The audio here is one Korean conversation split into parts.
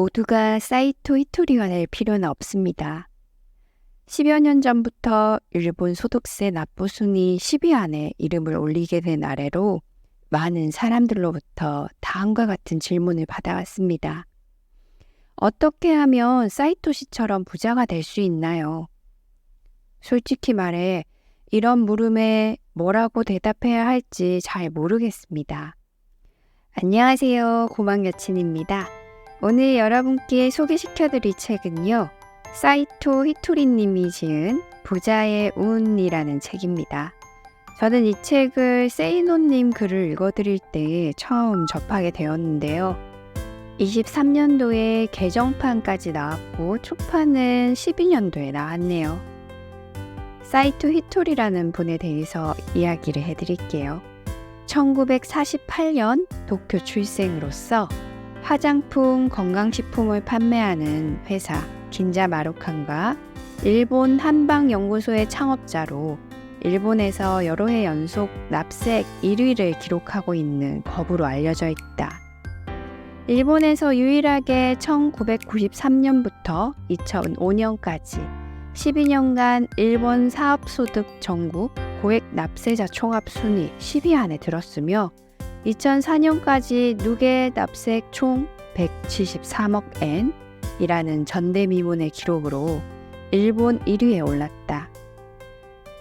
모두가 사이토 히토리가 될 필요는 없습니다. 10여 년 전부터 일본 소득세 납부 순위 10위 안에 이름을 올리게 된 아래로 많은 사람들로부터 다음과 같은 질문을 받아왔습니다. 어떻게 하면 사이토 씨처럼 부자가 될 수 있나요? 솔직히 말해 이런 물음에 뭐라고 대답해야 할지 잘 모르겠습니다. 안녕하세요. 고막 여친입니다. 오늘 여러분께 소개시켜드릴 책은요. 사이토 히토리님이 지은 부자의 운이라는 책입니다. 저는 이 책을 세이노님 글을 읽어드릴 때 처음 접하게 되었는데요. 23년도에 개정판까지 나왔고 초판은 12년도에 나왔네요. 사이토 히토리라는 분에 대해서 이야기를 해드릴게요. 1948년 도쿄 출생으로서 화장품, 건강식품을 판매하는 회사 긴자마루칸과 일본 한방연구소의 창업자로 일본에서 여러 해 연속 납세액 1위를 기록하고 있는 법으로 알려져 있다. 일본에서 유일하게 1993년부터 2005년까지 12년간 일본 사업소득 전국 고액 납세자 총합 순위 10위 안에 들었으며 2004년까지 누계 납세액 총 173억 엔이라는 전대미문의 기록으로 일본 1위에 올랐다.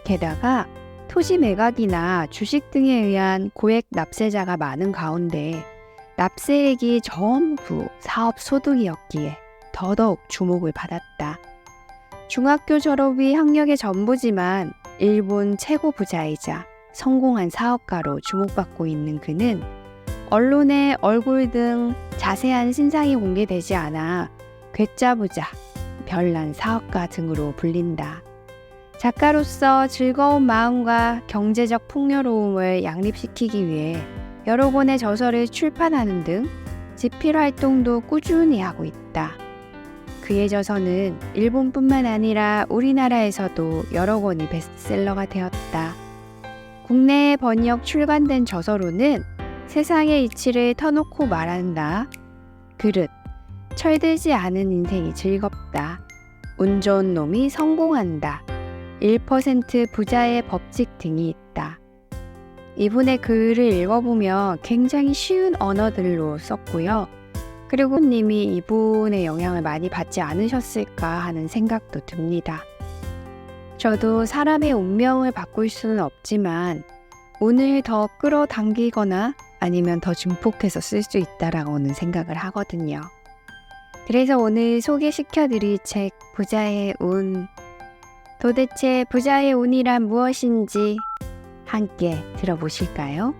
게다가 토지 매각이나 주식 등에 의한 고액 납세자가 많은 가운데 납세액이 전부 사업 소득이었기에 더더욱 주목을 받았다. 중학교 졸업이 학력의 전부지만 일본 최고 부자이자 성공한 사업가로 주목받고 있는 그는 언론에 얼굴 등 자세한 신상이 공개되지 않아 괴짜부자, 별난 사업가 등으로 불린다. 작가로서 즐거운 마음과 경제적 풍요로움을 양립시키기 위해 여러 권의 저서를 출판하는 등 집필 활동도 꾸준히 하고 있다. 그의 저서는 일본뿐만 아니라 우리나라에서도 여러 권이 베스트셀러가 되었다. 국내에 번역 출간된 저서로는 세상의 이치를 터놓고 말한다. 그릇, 철들지 않은 인생이 즐겁다. 운 좋은 놈이 성공한다. 1% 부자의 법칙 등이 있다. 이분의 글을 읽어보면 굉장히 쉬운 언어들로 썼고요. 그리고 님이 이분의 영향을 많이 받지 않으셨을까 하는 생각도 듭니다. 저도 사람의 운명을 바꿀 수는 없지만 운을 더 끌어당기거나 아니면 더 증폭해서 쓸 수 있다라고는 생각을 하거든요. 그래서 오늘 소개시켜드릴 책 부자의 운. 도대체 부자의 운이란 무엇인지 함께 들어보실까요?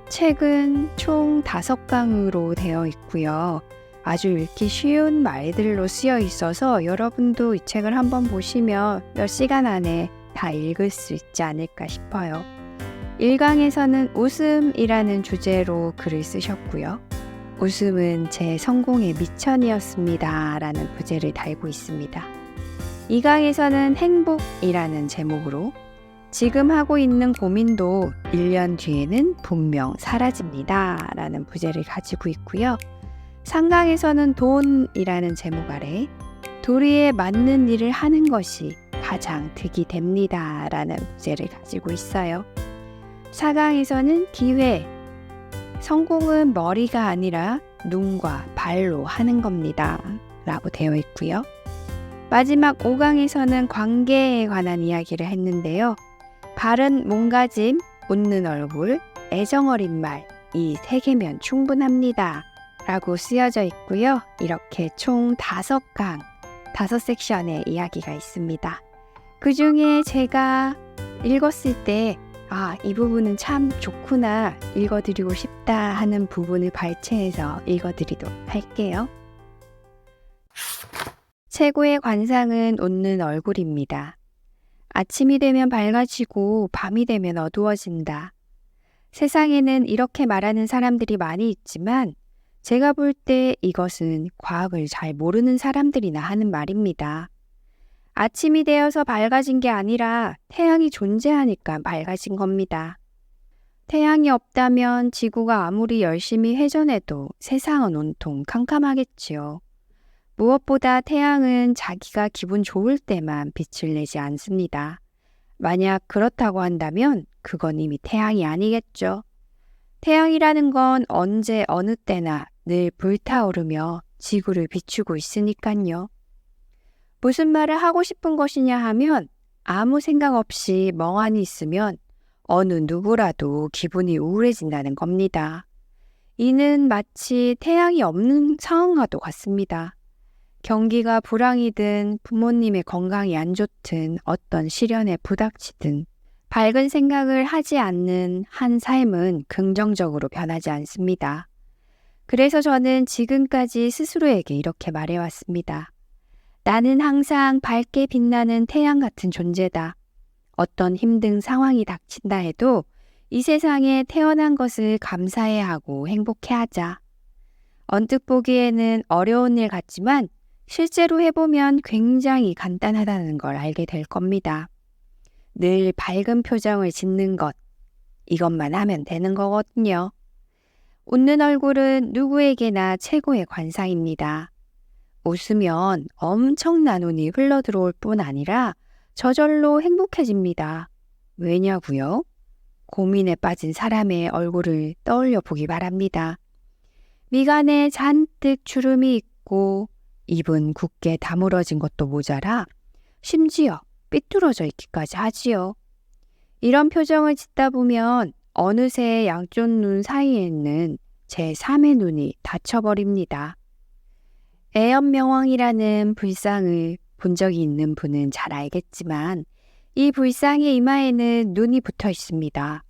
책은 총 5강으로 되어 있고요. 아주 읽기 쉬운 말들로 쓰여 있어서 여러분도 이 책을 한번 보시면 몇 시간 안에 다 읽을 수 있지 않을까 싶어요. 1강에서는 웃음이라는 주제로 글을 쓰셨고요. 웃음은 제 성공의 미천이었습니다 라는 부제를 달고 있습니다. 2강에서는 행복이라는 제목으로 지금 하고 있는 고민도 1년 뒤에는 분명 사라집니다 라는 부제를 가지고 있고요. 3강에서는 돈이라는 제목 아래 도리에 맞는 일을 하는 것이 가장 득이 됩니다 라는 부제를 가지고 있어요. 4강에서는 기회, 성공은 머리가 아니라 눈과 발로 하는 겁니다 라고 되어 있고요. 마지막 5강에서는 관계에 관한 이야기를 했는데요. 바른 몸가짐, 웃는 얼굴, 애정 어린 말, 이 3개면 충분합니다 라고 쓰여져 있고요. 이렇게 총 5강, 5섹션의 이야기가 있습니다. 그 중에 제가 읽었을 때 이 부분은 참 좋구나, 읽어드리고 싶다 하는 부분을 발췌해서 읽어드리도록 할게요. 최고의 관상은 웃는 얼굴입니다. 아침이 되면 밝아지고 밤이 되면 어두워진다. 세상에는 이렇게 말하는 사람들이 많이 있지만 제가 볼 때 이것은 과학을 잘 모르는 사람들이나 하는 말입니다. 아침이 되어서 밝아진 게 아니라 태양이 존재하니까 밝아진 겁니다. 태양이 없다면 지구가 아무리 열심히 회전해도 세상은 온통 캄캄하겠지요. 무엇보다 태양은 자기가 기분 좋을 때만 빛을 내지 않습니다. 만약 그렇다고 한다면 그건 이미 태양이 아니겠죠. 태양이라는 건 언제 어느 때나 늘 불타오르며 지구를 비추고 있으니깐요. 무슨 말을 하고 싶은 것이냐 하면 아무 생각 없이 멍하니 있으면 어느 누구라도 기분이 우울해진다는 겁니다. 이는 마치 태양이 없는 상황과도 같습니다. 경기가 불황이든 부모님의 건강이 안 좋든 어떤 시련에 부닥치든 밝은 생각을 하지 않는 한 삶은 긍정적으로 변하지 않습니다. 그래서 저는 지금까지 스스로에게 이렇게 말해왔습니다. 나는 항상 밝게 빛나는 태양 같은 존재다. 어떤 힘든 상황이 닥친다 해도 이 세상에 태어난 것을 감사해야 하고 행복해하자. 언뜻 보기에는 어려운 일 같지만 실제로 해보면 굉장히 간단하다는 걸 알게 될 겁니다. 늘 밝은 표정을 짓는 것, 이것만 하면 되는 거거든요. 웃는 얼굴은 누구에게나 최고의 관상입니다. 웃으면 엄청난 운이 흘러들어올 뿐 아니라 저절로 행복해집니다. 왜냐고요? 고민에 빠진 사람의 얼굴을 떠올려 보기 바랍니다. 미간에 잔뜩 주름이 있고 입은 굳게 다물어진 것도 모자라 심지어 삐뚤어져 있기까지 하지요. 이런 표정을 짓다 보면 어느새 양쪽 눈 사이에 있는 제3의 눈이 닫혀버립니다. 애연명왕이라는 불상을 본 적이 있는 분은 잘 알겠지만 이 불상의 이마에는 눈이 붙어 있습니다.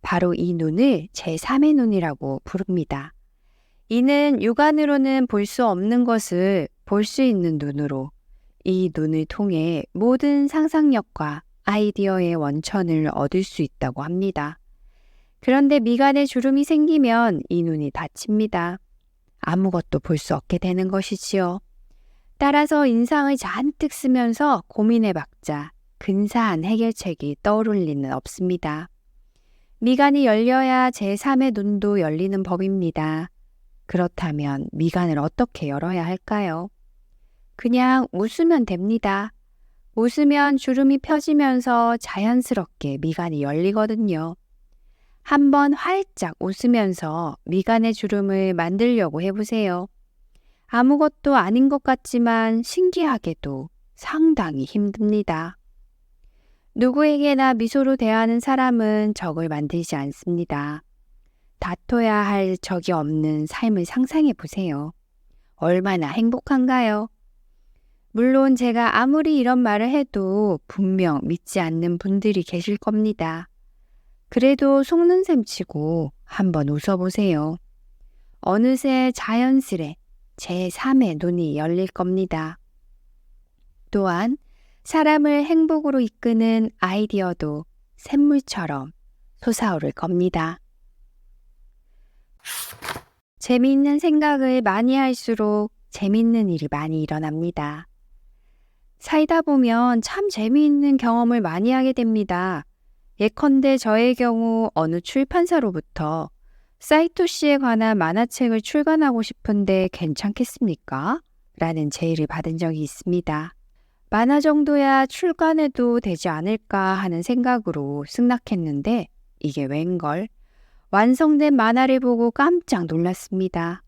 바로 이 눈을 제3의 눈이라고 부릅니다. 이는 육안으로는 볼 수 없는 것을 볼 수 있는 눈으로 이 눈을 통해 모든 상상력과 아이디어의 원천을 얻을 수 있다고 합니다. 그런데 미간에 주름이 생기면 이 눈이 닫힙니다. 아무것도 볼 수 없게 되는 것이지요. 따라서 인상을 잔뜩 쓰면서 고민해봤자 근사한 해결책이 떠오를 리는 없습니다. 미간이 열려야 제3의 눈도 열리는 법입니다. 그렇다면 미간을 어떻게 열어야 할까요? 그냥 웃으면 됩니다. 웃으면 주름이 펴지면서 자연스럽게 미간이 열리거든요. 한번 활짝 웃으면서 미간의 주름을 만들려고 해보세요. 아무것도 아닌 것 같지만 신기하게도 상당히 힘듭니다. 누구에게나 미소로 대하는 사람은 적을 만들지 않습니다. 다퉈야 할 적이 없는 삶을 상상해 보세요. 얼마나 행복한가요? 물론 제가 아무리 이런 말을 해도 분명 믿지 않는 분들이 계실 겁니다. 그래도 속는 셈 치고 한번 웃어보세요. 어느새 자연스레 제3의 눈이 열릴 겁니다. 또한 사람을 행복으로 이끄는 아이디어도 샘물처럼 솟아오를 겁니다. 재미있는 생각을 많이 할수록 재미있는 일이 많이 일어납니다. 살다 보면 참 재미있는 경험을 많이 하게 됩니다. 예컨대 저의 경우 어느 출판사로부터 사이토 씨에 관한 만화책을 출간하고 싶은데 괜찮겠습니까? 라는 제의를 받은 적이 있습니다. 만화 정도야 출간해도 되지 않을까 하는 생각으로 승낙했는데 이게 웬걸? 완성된 만화를 보고 깜짝 놀랐습니다.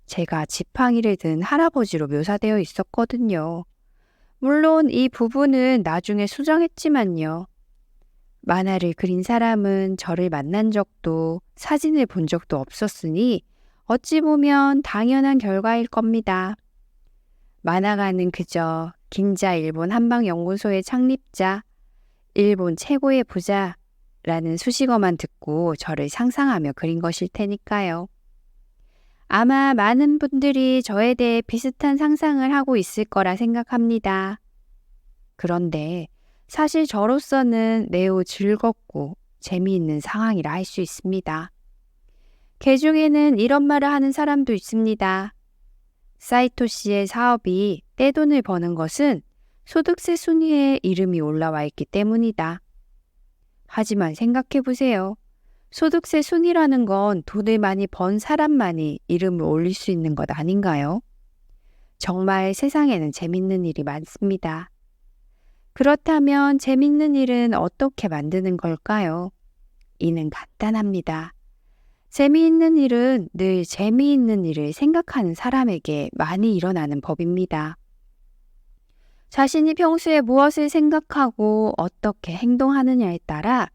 제가 지팡이를 든 할아버지로 묘사되어 있었거든요. 물론 이 부분은 나중에 수정했지만요. 만화를 그린 사람은 저를 만난 적도 사진을 본 적도 없었으니 어찌 보면 당연한 결과일 겁니다. 만화가는 그저 긴자 일본 한방연구소의 창립자, 일본 최고의 부자라는 수식어만 듣고 저를 상상하며 그린 것일 테니까요. 아마 많은 분들이 저에 대해 비슷한 상상을 하고 있을 거라 생각합니다. 그런데 사실 저로서는 매우 즐겁고 재미있는 상황이라 할 수 있습니다. 개중에는 이런 말을 하는 사람도 있습니다. 사이토 씨의 사업이 떼돈을 버는 것은 소득세 순위에 이름이 올라와 있기 때문이다. 하지만 생각해 보세요. 소득세 순위라는 건 돈을 많이 번 사람만이 이름을 올릴 수 있는 것 아닌가요? 정말 세상에는 재밌는 일이 많습니다. 그렇다면 재밌는 일은 어떻게 만드는 걸까요? 이는 간단합니다. 재미있는 일은 늘 재미있는 일을 생각하는 사람에게 많이 일어나는 법입니다. 자신이 평소에 무엇을 생각하고 어떻게 행동하느냐에 따라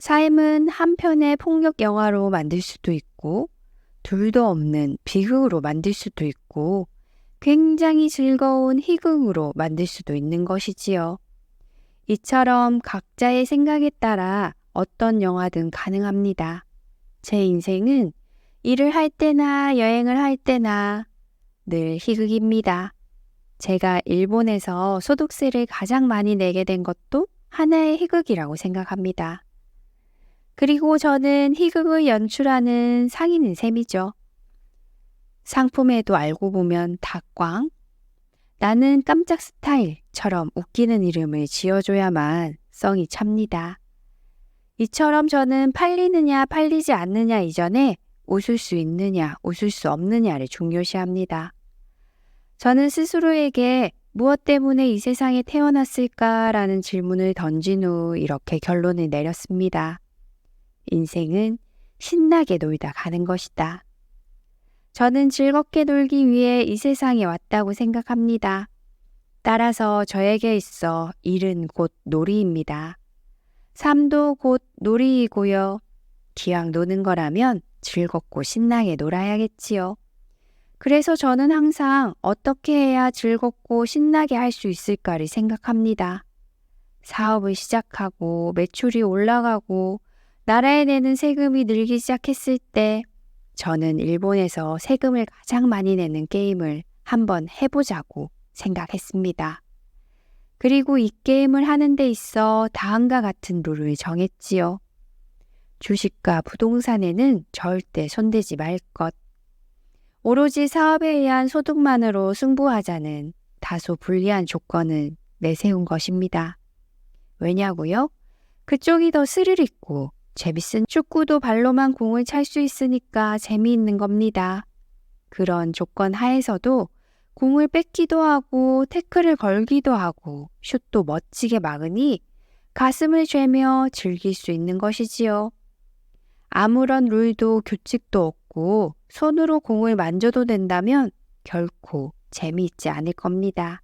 삶은 한 편의 폭력 영화로 만들 수도 있고, 둘도 없는 비극으로 만들 수도 있고, 굉장히 즐거운 희극으로 만들 수도 있는 것이지요. 이처럼 각자의 생각에 따라 어떤 영화든 가능합니다. 제 인생은 일을 할 때나 여행을 할 때나 늘 희극입니다. 제가 일본에서 소득세를 가장 많이 내게 된 것도 하나의 희극이라고 생각합니다. 그리고 저는 희극을 연출하는 상인인 셈이죠. 상품에도 알고 보면 다 나는 깜짝 스타일처럼 웃기는 이름을 지어줘야만 성이 찹니다. 이처럼 저는 팔리느냐 팔리지 않느냐 이전에 웃을 수 있느냐 웃을 수 없느냐를 중요시합니다. 저는 스스로에게 무엇 때문에 이 세상에 태어났을까라는 질문을 던진 후 이렇게 결론을 내렸습니다. 인생은 신나게 놀다 가는 것이다. 저는 즐겁게 놀기 위해 이 세상에 왔다고 생각합니다. 따라서 저에게 있어 일은 곧 놀이입니다. 삶도 곧 놀이이고요. 기왕 노는 거라면 즐겁고 신나게 놀아야겠지요. 그래서 저는 항상 어떻게 해야 즐겁고 신나게 할 수 있을까를 생각합니다. 사업을 시작하고 매출이 올라가고 나라에 내는 세금이 늘기 시작했을 때 저는 일본에서 세금을 가장 많이 내는 게임을 한번 해보자고 생각했습니다. 그리고 이 게임을 하는 데 있어 다음과 같은 룰을 정했지요. 주식과 부동산에는 절대 손대지 말 것. 오로지 사업에 의한 소득만으로 승부하자는 다소 불리한 조건을 내세운 것입니다. 왜냐고요? 그쪽이 더 스릴 있고 재밌은 축구도 발로만 공을 찰 수 있으니까 재미있는 겁니다. 그런 조건 하에서도 공을 뺏기도 하고 태클을 걸기도 하고 슛도 멋지게 막으니 가슴을 죄며 즐길 수 있는 것이지요. 아무런 룰도 규칙도 없고 손으로 공을 만져도 된다면 결코 재미있지 않을 겁니다.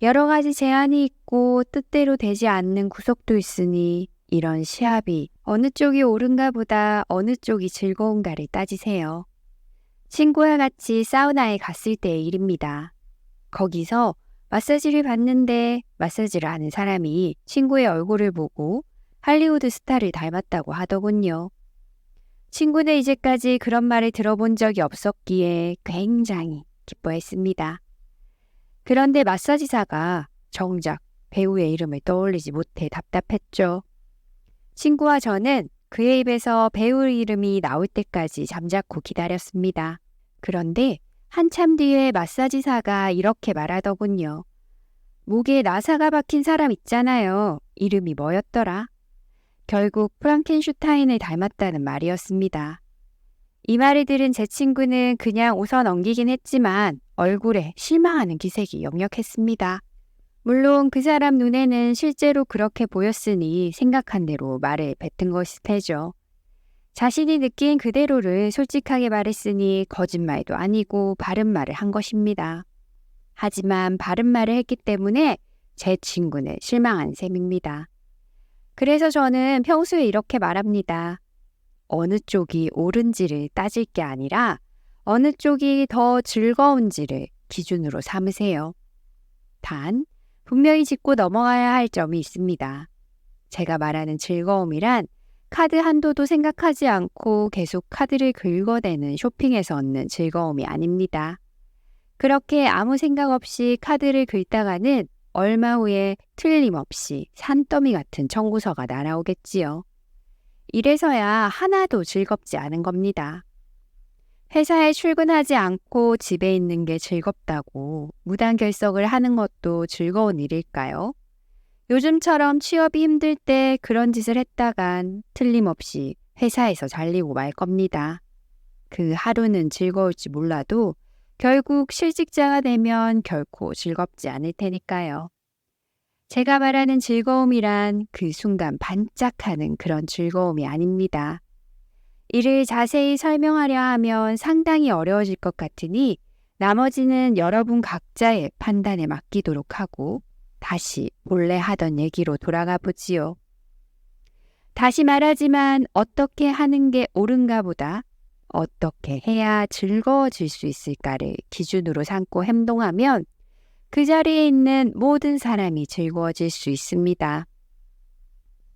여러 가지 제한이 있고 뜻대로 되지 않는 구석도 있으니 이런 시합이 어느 쪽이 옳은가 보다 어느 쪽이 즐거운가를 따지세요. 친구와 같이 사우나에 갔을 때의 일입니다. 거기서 마사지를 받는데 마사지를 하는 사람이 친구의 얼굴을 보고 할리우드 스타를 닮았다고 하더군요. 친구는 이제까지 그런 말을 들어본 적이 없었기에 굉장히 기뻐했습니다. 그런데 마사지사가 정작 배우의 이름을 떠올리지 못해 답답했죠. 친구와 저는 그의 입에서 배우 이름이 나올 때까지 잠자코 기다렸습니다. 그런데 한참 뒤에 마사지사가 이렇게 말하더군요. 목에 나사가 박힌 사람 있잖아요. 이름이 뭐였더라? 결국 프랑켄슈타인을 닮았다는 말이었습니다. 이 말을 들은 제 친구는 그냥 웃어 넘기긴 했지만 얼굴에 실망하는 기색이 역력했습니다. 물론 그 사람 눈에는 실제로 그렇게 보였으니 생각한 대로 말을 뱉은 것일 테죠. 자신이 느낀 그대로를 솔직하게 말했으니 거짓말도 아니고 바른 말을 한 것입니다. 하지만 바른 말을 했기 때문에 제 친구는 실망한 셈입니다. 그래서 저는 평소에 이렇게 말합니다. 어느 쪽이 옳은지를 따질 게 아니라 어느 쪽이 더 즐거운지를 기준으로 삼으세요. 단, 분명히 짚고 넘어가야 할 점이 있습니다. 제가 말하는 즐거움이란 카드 한도도 생각하지 않고 계속 카드를 긁어대는 쇼핑에서 얻는 즐거움이 아닙니다. 그렇게 아무 생각 없이 카드를 긁다가는 얼마 후에 틀림없이 산더미 같은 청구서가 날아오겠지요. 이래서야 하나도 즐겁지 않은 겁니다. 회사에 출근하지 않고 집에 있는 게 즐겁다고 무단 결석을 하는 것도 즐거운 일일까요? 요즘처럼 취업이 힘들 때 그런 짓을 했다간 틀림없이 회사에서 잘리고 말 겁니다. 그 하루는 즐거울지 몰라도 결국 실직자가 되면 결코 즐겁지 않을 테니까요. 제가 말하는 즐거움이란 그 순간 반짝하는 그런 즐거움이 아닙니다. 이를 자세히 설명하려 하면 상당히 어려워질 것 같으니 나머지는 여러분 각자의 판단에 맡기도록 하고 다시 본래 하던 얘기로 돌아가 보지요. 다시 말하지만 어떻게 하는 게 옳은가 보다 어떻게 해야 즐거워질 수 있을까를 기준으로 삼고 행동하면 그 자리에 있는 모든 사람이 즐거워질 수 있습니다.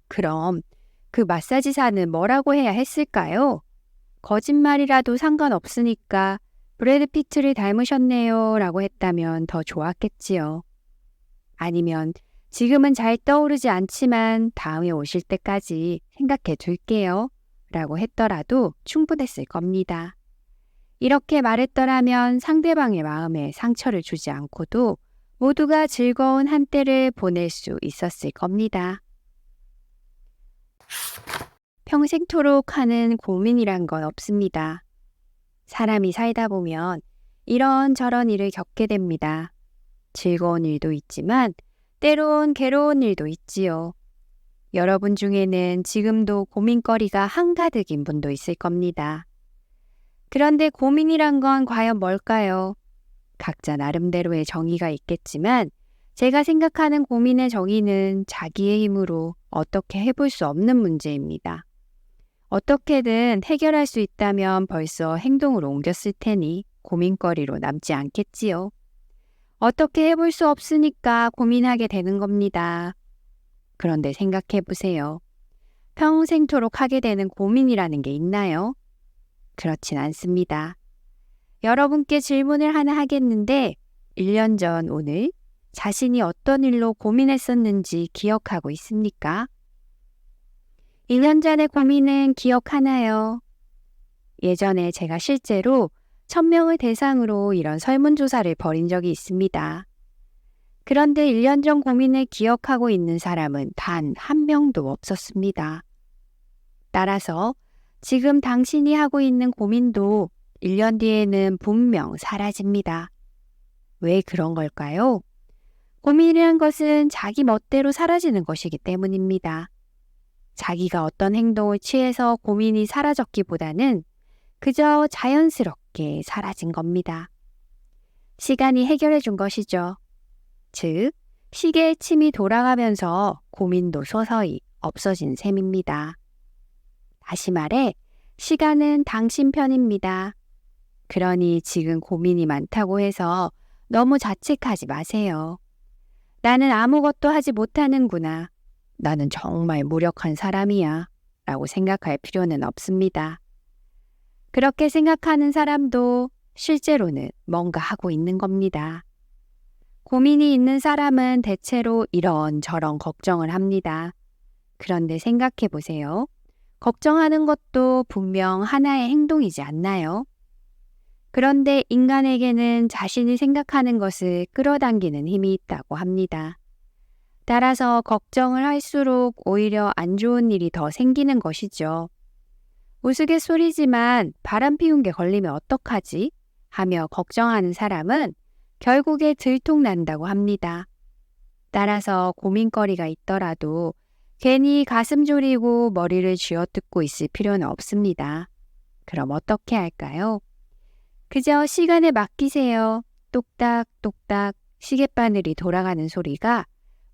그럼 그 마사지사는 뭐라고 해야 했을까요? 거짓말이라도 상관없으니까 브래드 피트를 닮으셨네요 라고 했다면 더 좋았겠지요. 아니면 지금은 잘 떠오르지 않지만 다음에 오실 때까지 생각해 둘게요 라고 했더라도 충분했을 겁니다. 이렇게 말했더라면 상대방의 마음에 상처를 주지 않고도 모두가 즐거운 한때를 보낼 수 있었을 겁니다. 평생토록 하는 고민이란 건 없습니다. 사람이 살다 보면 이런저런 일을 겪게 됩니다. 즐거운 일도 있지만 때론 괴로운 일도 있지요. 여러분 중에는 지금도 고민거리가 한가득인 분도 있을 겁니다. 그런데 고민이란 건 과연 뭘까요? 각자 나름대로의 정의가 있겠지만 제가 생각하는 고민의 정의는 자기의 힘으로 어떻게 해볼 수 없는 문제입니다. 어떻게든 해결할 수 있다면 벌써 행동으로 옮겼을 테니 고민거리로 남지 않겠지요. 어떻게 해볼 수 없으니까 고민하게 되는 겁니다. 그런데 생각해 보세요. 평생토록 하게 되는 고민이라는 게 있나요? 그렇진 않습니다. 여러분께 질문을 하나 하겠는데 1년 전 오늘 자신이 어떤 일로 고민했었는지 기억하고 있습니까? 1년 전의 고민은 기억하나요? 예전에 제가 실제로 1000명을 대상으로 이런 설문조사를 벌인 적이 있습니다. 그런데 1년 전 고민을 기억하고 있는 사람은 단 한 명도 없었습니다. 따라서 지금 당신이 하고 있는 고민도 1년 뒤에는 분명 사라집니다. 왜 그런 걸까요? 고민이란 것은 자기 멋대로 사라지는 것이기 때문입니다. 자기가 어떤 행동을 취해서 고민이 사라졌기보다는 그저 자연스럽게 사라진 겁니다. 시간이 해결해 준 것이죠. 즉, 시계의 침이 돌아가면서 고민도 서서히 없어진 셈입니다. 다시 말해, 시간은 당신 편입니다. 그러니 지금 고민이 많다고 해서 너무 자책하지 마세요. 나는 아무것도 하지 못하는구나. 나는 정말 무력한 사람이야. 라고 생각할 필요는 없습니다. 그렇게 생각하는 사람도 실제로는 뭔가 하고 있는 겁니다. 고민이 있는 사람은 대체로 이런저런 걱정을 합니다. 그런데 생각해 보세요. 걱정하는 것도 분명 하나의 행동이지 않나요? 그런데 인간에게는 자신이 생각하는 것을 끌어당기는 힘이 있다고 합니다. 따라서 걱정을 할수록 오히려 안 좋은 일이 더 생기는 것이죠. 우스갯소리지만 바람 피운 게 걸리면 어떡하지? 하며 걱정하는 사람은 결국에 들통난다고 합니다. 따라서 고민거리가 있더라도 괜히 가슴 졸이고 머리를 쥐어뜯고 있을 필요는 없습니다. 그럼 어떻게 할까요? 그저 시간에 맡기세요. 똑딱똑딱 시계바늘이 돌아가는 소리가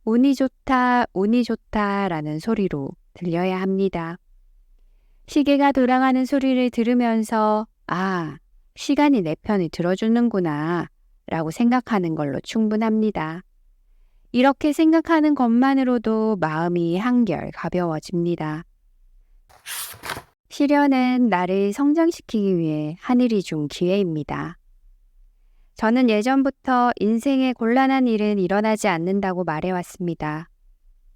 운이 좋다, 운이 좋다 라는 소리로 들려야 합니다. 시계가 돌아가는 소리를 들으면서 아, 시간이 내 편을 들어주는구나 라고 생각하는 걸로 충분합니다. 이렇게 생각하는 것만으로도 마음이 한결 가벼워집니다. 시련은 나를 성장시키기 위해 하늘이 준 기회입니다. 저는 예전부터 인생에 곤란한 일은 일어나지 않는다고 말해왔습니다.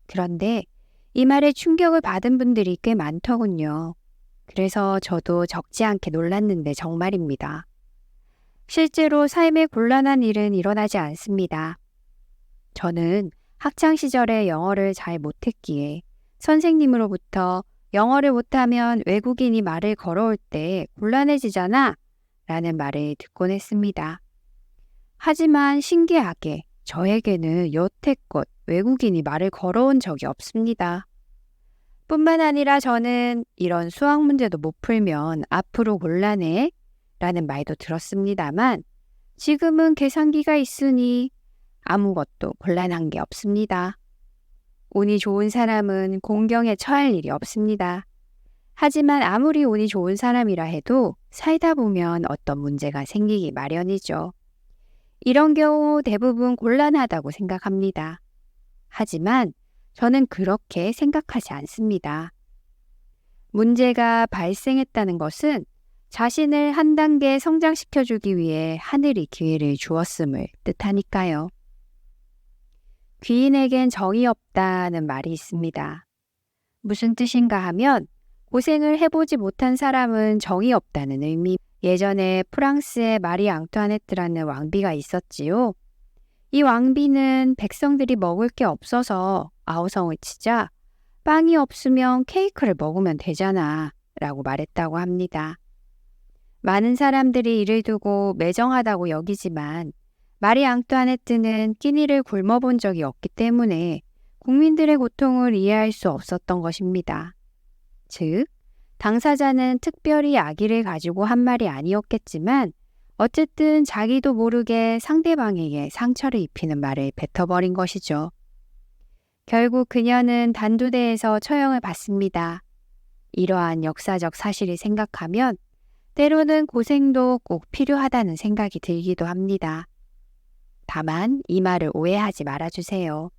그런데 이 말에 충격을 받은 분들이 꽤 많더군요. 그래서 저도 적지 않게 놀랐는데 정말입니다. 실제로 삶에 곤란한 일은 일어나지 않습니다. 저는 학창시절에 영어를 잘 못했기에 선생님으로부터 영어를 못하면 외국인이 말을 걸어올 때 곤란해지잖아 라는 말을 듣곤 했습니다. 하지만 신기하게 저에게는 여태껏 외국인이 말을 걸어온 적이 없습니다. 뿐만 아니라 저는 이런 수학 문제도 못 풀면 앞으로 곤란해 라는 말도 들었습니다만 지금은 계산기가 있으니 아무것도 곤란한 게 없습니다. 운이 좋은 사람은 공경에 처할 일이 없습니다. 하지만 아무리 운이 좋은 사람이라 해도 살다 보면 어떤 문제가 생기기 마련이죠. 이런 경우 대부분 곤란하다고 생각합니다. 하지만 저는 그렇게 생각하지 않습니다. 문제가 발생했다는 것은 자신을 한 단계 성장시켜주기 위해 하늘이 기회를 주었음을 뜻하니까요. 귀인에겐 정이 없다는 말이 있습니다. 무슨 뜻인가 하면 고생을 해보지 못한 사람은 정이 없다는 의미. 예전에 프랑스에 마리 앙투아네트라는 왕비가 있었지요. 이 왕비는 백성들이 먹을 게 없어서 아우성을 치자 빵이 없으면 케이크를 먹으면 되잖아 라고 말했다고 합니다. 많은 사람들이 이를 두고 매정하다고 여기지만 마리 앙투아네트는 끼니를 굶어본 적이 없기 때문에 국민들의 고통을 이해할 수 없었던 것입니다. 즉, 당사자는 특별히 악의를 가지고 한 말이 아니었겠지만 어쨌든 자기도 모르게 상대방에게 상처를 입히는 말을 뱉어버린 것이죠. 결국 그녀는 단두대에서 처형을 받습니다. 이러한 역사적 사실을 생각하면 때로는 고생도 꼭 필요하다는 생각이 들기도 합니다. 다만 이 말을 오해하지 말아주세요.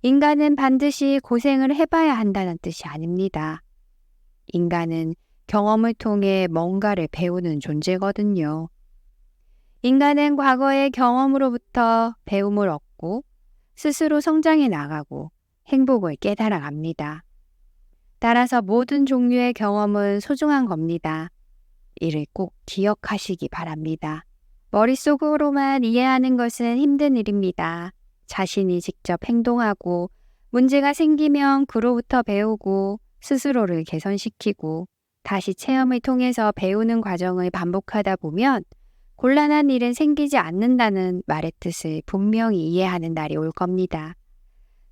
인간은 반드시 고생을 해봐야 한다는 뜻이 아닙니다. 인간은 경험을 통해 뭔가를 배우는 존재거든요. 인간은 과거의 경험으로부터 배움을 얻고 스스로 성장해 나가고 행복을 깨달아 갑니다. 따라서 모든 종류의 경험은 소중한 겁니다. 이를 꼭 기억하시기 바랍니다. 머릿속으로만 이해하는 것은 힘든 일입니다. 자신이 직접 행동하고 문제가 생기면 그로부터 배우고 스스로를 개선시키고 다시 체험을 통해서 배우는 과정을 반복하다 보면 곤란한 일은 생기지 않는다는 말의 뜻을 분명히 이해하는 날이 올 겁니다.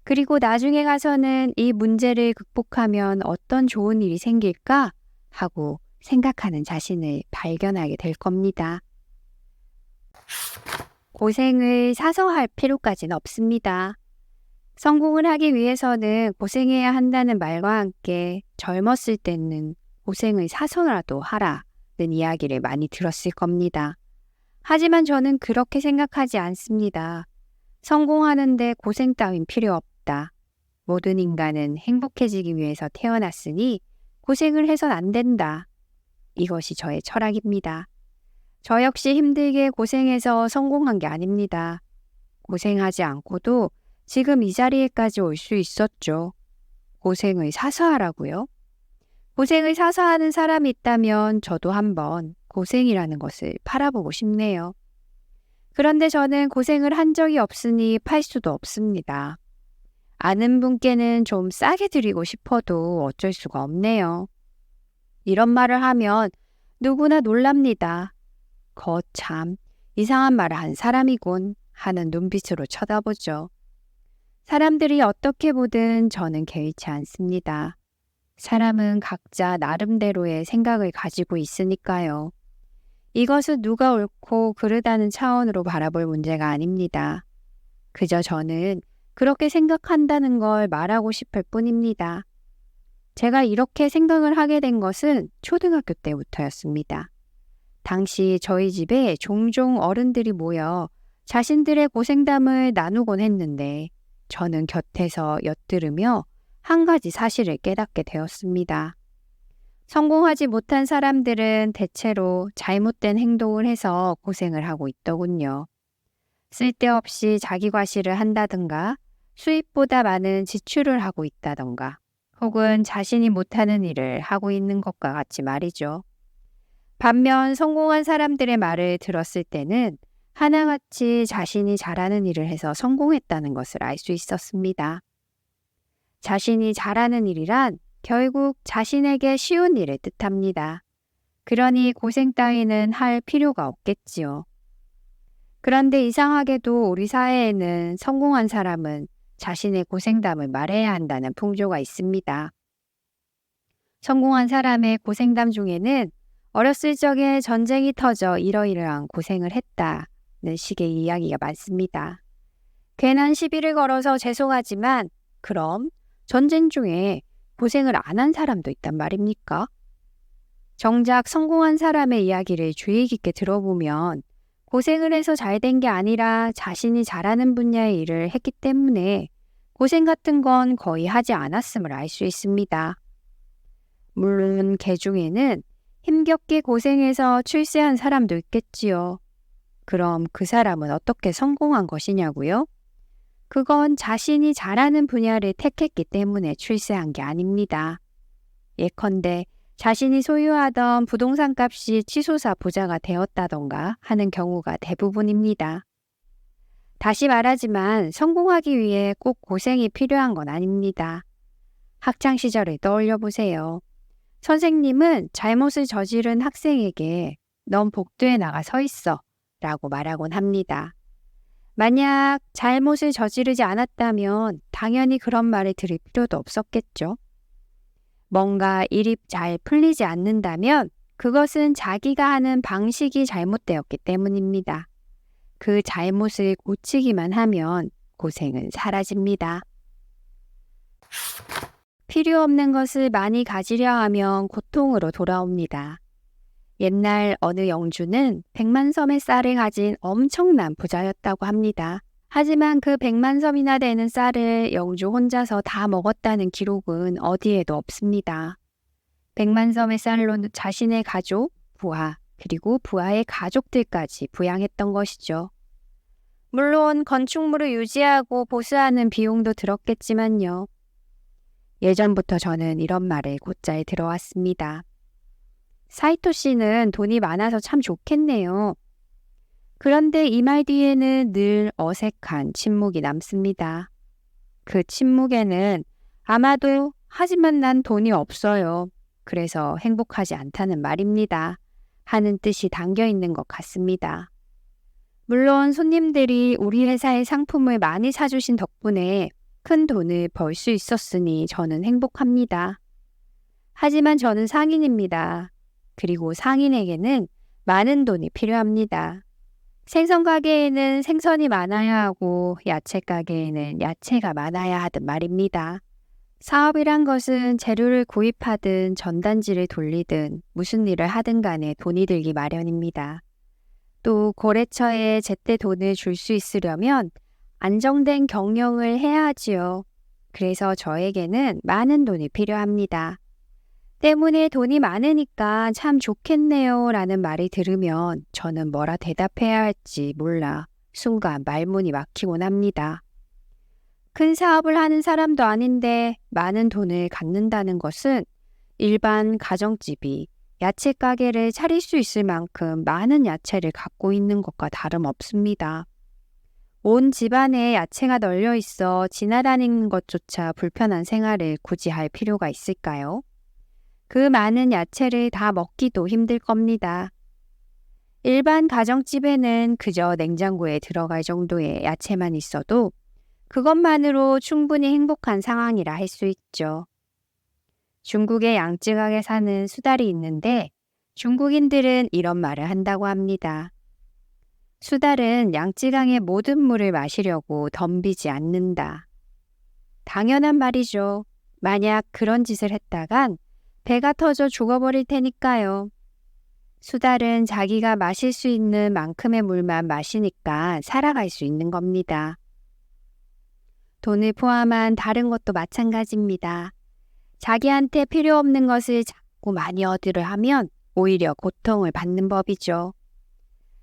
그리고 나중에 가서는 이 문제를 극복하면 어떤 좋은 일이 생길까 하고 생각하는 자신을 발견하게 될 겁니다. 고생을 사서 할 필요까지는 없습니다. 성공을 하기 위해서는 고생해야 한다는 말과 함께 젊었을 때는 고생을 사서라도 하라는 이야기를 많이 들었을 겁니다. 하지만 저는 그렇게 생각하지 않습니다. 성공하는데 고생 따윈 필요 없다. 모든 인간은 행복해지기 위해서 태어났으니 고생을 해선 안 된다. 이것이 저의 철학입니다. 저 역시 힘들게 고생해서 성공한 게 아닙니다. 고생하지 않고도 지금 이 자리에까지 올 수 있었죠. 고생을 사서 하라고요? 고생을 사서 하는 사람이 있다면 저도 한번 고생이라는 것을 팔아보고 싶네요. 그런데 저는 고생을 한 적이 없으니 팔 수도 없습니다. 아는 분께는 좀 싸게 드리고 싶어도 어쩔 수가 없네요. 이런 말을 하면 누구나 놀랍니다. 거참 이상한 말을 한 사람이군 하는 눈빛으로 쳐다보죠. 사람들이 어떻게 보든 저는 개의치 않습니다. 사람은 각자 나름대로의 생각을 가지고 있으니까요. 이것은 누가 옳고 그르다는 차원으로 바라볼 문제가 아닙니다. 그저 저는 그렇게 생각한다는 걸 말하고 싶을 뿐입니다. 제가 이렇게 생각을 하게 된 것은 초등학교 때부터였습니다. 당시 저희 집에 종종 어른들이 모여 자신들의 고생담을 나누곤 했는데 저는 곁에서 엿들으며 한 가지 사실을 깨닫게 되었습니다. 성공하지 못한 사람들은 대체로 잘못된 행동을 해서 고생을 하고 있더군요. 쓸데없이 자기 과시를 한다든가 수입보다 많은 지출을 하고 있다던가 혹은 자신이 못하는 일을 하고 있는 것과 같이 말이죠. 반면 성공한 사람들의 말을 들었을 때는 하나같이 자신이 잘하는 일을 해서 성공했다는 것을 알 수 있었습니다. 자신이 잘하는 일이란 결국 자신에게 쉬운 일을 뜻합니다. 그러니 고생 따위는 할 필요가 없겠지요. 그런데 이상하게도 우리 사회에는 성공한 사람은 자신의 고생담을 말해야 한다는 풍조가 있습니다. 성공한 사람의 고생담 중에는 어렸을 적에 전쟁이 터져 이러이러한 고생을 했다는 식의 이야기가 많습니다. 괜한 시비를 걸어서 죄송하지만 그럼 전쟁 중에 고생을 안 한 사람도 있단 말입니까? 정작 성공한 사람의 이야기를 주의 깊게 들어보면 고생을 해서 잘 된 게 아니라 자신이 잘하는 분야의 일을 했기 때문에 고생 같은 건 거의 하지 않았음을 알 수 있습니다. 물론 개 중에는 힘겹게 고생해서 출세한 사람도 있겠지요. 그럼 그 사람은 어떻게 성공한 것이냐고요? 그건 자신이 잘하는 분야를 택했기 때문에 출세한 게 아닙니다. 예컨대 자신이 소유하던 부동산 값이 치솟아 부자가 되었다던가 하는 경우가 대부분입니다. 다시 말하지만 성공하기 위해 꼭 고생이 필요한 건 아닙니다. 학창시절을 떠올려 보세요. 선생님은 잘못을 저지른 학생에게 넌 복도에 나가 서 있어 라고 말하곤 합니다. 만약 잘못을 저지르지 않았다면 당연히 그런 말을 들을 필요도 없었겠죠. 뭔가 일이 잘 풀리지 않는다면 그것은 자기가 하는 방식이 잘못되었기 때문입니다. 그 잘못을 고치기만 하면 고생은 사라집니다. 필요 없는 것을 많이 가지려 하면 고통으로 돌아옵니다. 옛날 어느 영주는 100만 섬의 쌀을 가진 엄청난 부자였다고 합니다. 하지만 그 100만 섬이나 되는 쌀을 영주 혼자서 다 먹었다는 기록은 어디에도 없습니다. 100만 섬의 쌀로 자신의 가족, 부하, 그리고 부하의 가족들까지 부양했던 것이죠. 물론 건축물을 유지하고 보수하는 비용도 들었겠지만요. 예전부터 저는 이런 말을 곧잘 들어왔습니다. 사이토 씨는 돈이 많아서 참 좋겠네요. 그런데 이 말 뒤에는 늘 어색한 침묵이 남습니다. 그 침묵에는 아마도 하지만 난 돈이 없어요. 그래서 행복하지 않다는 말입니다. 하는 뜻이 담겨 있는 것 같습니다. 물론 손님들이 우리 회사의 상품을 많이 사주신 덕분에 큰 돈을 벌 수 있었으니 저는 행복합니다. 하지만 저는 상인입니다. 그리고 상인에게는 많은 돈이 필요합니다. 생선 가게에는 생선이 많아야 하고 야채 가게에는 야채가 많아야 하듯 말입니다. 사업이란 것은 재료를 구입하든 전단지를 돌리든 무슨 일을 하든 간에 돈이 들기 마련입니다. 또 거래처에 제때 돈을 줄 수 있으려면 안정된 경영을 해야 하지요. 그래서 저에게는 많은 돈이 필요합니다. 때문에 돈이 많으니까 참 좋겠네요 라는 말을 들으면 저는 뭐라 대답해야 할지 몰라 순간 말문이 막히곤 합니다. 큰 사업을 하는 사람도 아닌데 많은 돈을 갖는다는 것은 일반 가정집이 야채 가게를 차릴 수 있을 만큼 많은 야채를 갖고 있는 것과 다름없습니다. 온 집안에 야채가 널려 있어 지나다니는 것조차 불편한 생활을 굳이 할 필요가 있을까요? 그 많은 야채를 다 먹기도 힘들 겁니다. 일반 가정집에는 그저 냉장고에 들어갈 정도의 야채만 있어도 그것만으로 충분히 행복한 상황이라 할 수 있죠. 중국의 양쯔강에 사는 수달이 있는데 중국인들은 이런 말을 한다고 합니다. 수달은 양쯔강의 모든 물을 마시려고 덤비지 않는다. 당연한 말이죠. 만약 그런 짓을 했다간 배가 터져 죽어버릴 테니까요. 수달은 자기가 마실 수 있는 만큼의 물만 마시니까 살아갈 수 있는 겁니다. 돈을 포함한 다른 것도 마찬가지입니다. 자기한테 필요 없는 것을 자꾸 많이 얻으려 하면 오히려 고통을 받는 법이죠.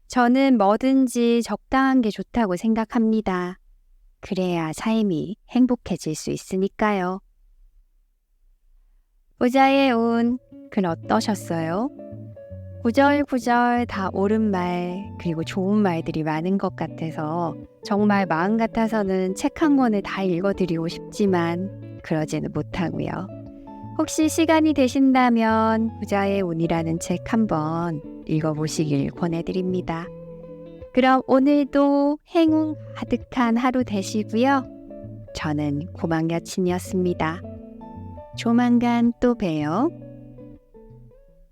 저는 뭐든지 적당한 게 좋다고 생각합니다. 그래야 삶이 행복해질 수 있으니까요. 부자의 운, 글 어떠셨어요? 구절구절 다 옳은 말, 그리고 좋은 말들이 많은 것 같아서 정말 마음 같아서는 책 한 권을 다 읽어드리고 싶지만 그러지는 못하고요. 혹시 시간이 되신다면 부자의 운이라는 책 한번 읽어보시길 권해드립니다. 그럼 오늘도 행운 가득한 하루 되시고요. 저는 고막 여친이었습니다. 조만간 또 봬요.